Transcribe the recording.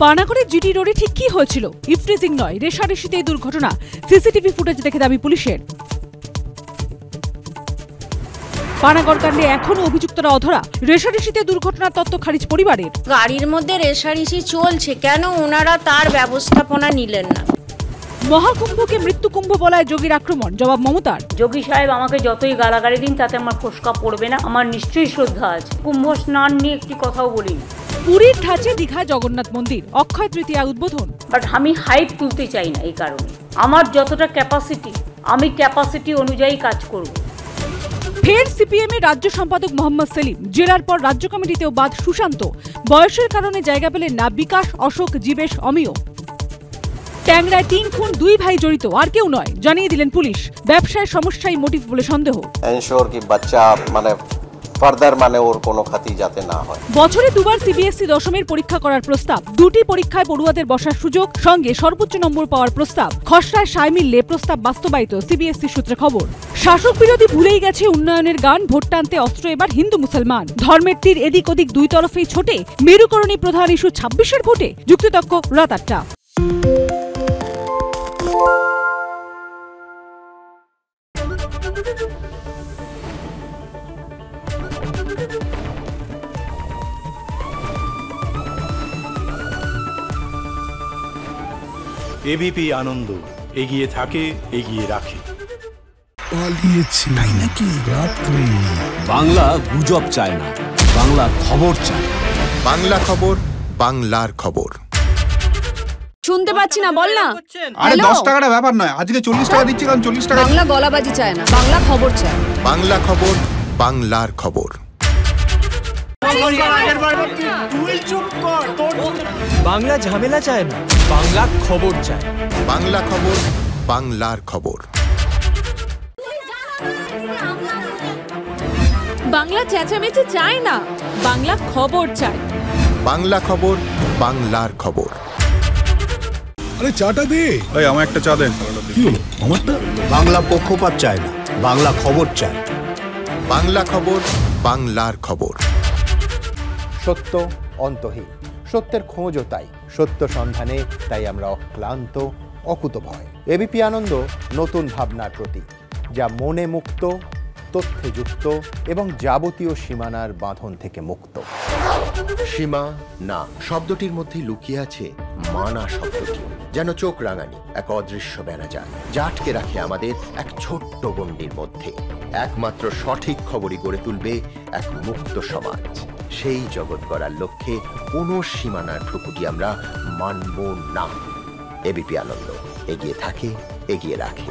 পানাগড়ের GT রোডে ঠিক কি হয়েছিল? ইফটিজিং নয়, রেশারেশিতে এই দুর্ঘটনা। সিসিটিভি ফুটেজ দেখে দাবি পুলিশের। পানাগড় কাণ্ডে এখনো অভিযুক্তরা অধরা। রেশারেশিতে দুর্ঘটনার তত্ত্ব খারিজ পরিবারের। গাড়ির মধ্যে রেশারেশি চলছে, কেন ওনারা তার ব্যবস্থাপনা নিলেন না? মহাকুম্ভকে মৃত্যুকুম্ভ বলায় যোগীর আক্রমণ, জবাব মমতার। যোগী সাহেব আমাকে যতই গালাগালি দিন তাতে আমার ফোসকা পড়বে না, আমার নিশ্চয়ই শ্রদ্ধা আছে। কুম্ভ স্নান নিয়ে একটি কথাও বলিনি। পুরীর ঢাচে দীঘায় জগন্নাথ মন্দির, অক্ষয় তৃতীয়া উদ্বোধন। বাট আমি হাইপ তুলতে চাই না, এই কারণে আমার যতটা ক্যাপাসিটি, আমি ক্যাপাসিটি অনুযায়ী কাজ করব। ফের সিপিএম এর রাজ্য সম্পাদক মোহাম্মদ সেলিম। জেরার পর রাজ্য কমিটিতেও বাদ সুশান্ত। বয়সের কারণে জায়গা পেলেন না বিকাশ, অশোক, জীবেশ, অমিয়। ট্যাংরায় 3 খুন, 2 ভাই জড়িত, আর কেউ নয়, জানিয়ে দিলেন পুলিশ। ব্যবসায় সমস্যাই মোটিভ বলে সন্দেহ। এনশোর কি বাচ্চা ফার্দার ওর কোনো ক্ষতি যাতে না হয়। বছরে 2 বার সিবিএসই দশমের পরীক্ষা করার প্রস্তাব। 2টি পরীক্ষায় পড়ুয়াদের বসার সুযোগ, সঙ্গে সর্বোচ্চ নম্বর পাওয়ার প্রস্তাব। খসড়ায় সায় মিললে প্রস্তাব বাস্তবায়িত, সিবিএসই সূত্রে খবর। শাসক বিরোধী ভুলেই গেছে উন্নয়নের গান, ভোট টানতে অস্ত্র এবার হিন্দু মুসলমান। ধর্মের তীর এদিক ওদিক দুই তরফেই ছোটে, মেরুকরণী প্রধান ইস্যু 26-এর ভোটে। যুক্তিতক্ক রাত 8টা। এবিপি আনন্দ, এগিয়ে থাকে, এগিয়ে রাখে। পালিয়েছে তাই নাকি? রাত্রে বাংলা গুজব চায় না, বাংলা খবর চায়। বাংলা খবর, বাংলার খবর। শুনতে পাচ্ছি না, বল না। আরে 10 টাকাটা ব্যাপার নয়, আজকে 40 টাকা দিচ্ছি, কারণ 40 টাকা। বাংলা গলাবাজি চায় না, বাংলা খবর চায়। বাংলা খবর, বাংলার খবর। বাংলা ঝামেলা চায় না, বাংলা খবর চায়। বাংলা খবর, বাংলার খবর। বাংলা চেঁচামেচি চায় না, বাংলা খবর চায়। বাংলা খবর, বাংলার খবর। আরে চাটা দে। এই আমার একটা চা দেন। কি হলো আমারটা? বাংলা পক্ষপাত চায় না, বাংলা খবর চায়। বাংলা খবর, বাংলার খবর। সত্য অন্তহীন, সত্যের খোঁজও তাই, সত্য সন্ধানে তাই আমরা অক্লান্ত, অকুতভয়। এবিপি আনন্দ নতুন ভাবনার প্রতীক, যা মনে মুক্ত, তথ্যে যুক্ত এবং যাবতীয় সীমানার বাঁধন থেকে মুক্ত। সীমা না শব্দটির মধ্যে লুকিয়ে আছে মানা শব্দটি, যেন চোখ রাঙানি এক অদৃশ্য বেড়াজাল, যা আটকে রাখে আমাদের এক ছোট্ট গণ্ডির মধ্যে। একমাত্র সঠিক খবরই গড়ে তুলবে এক মুক্ত সমাজ। সেই জগৎ গড়ার লক্ষ্যে কোনো সীমানার ঠুকুটি আমরা মানব না। এবিপি আনন্দ, এগিয়ে থাকে, এগিয়ে রাখে।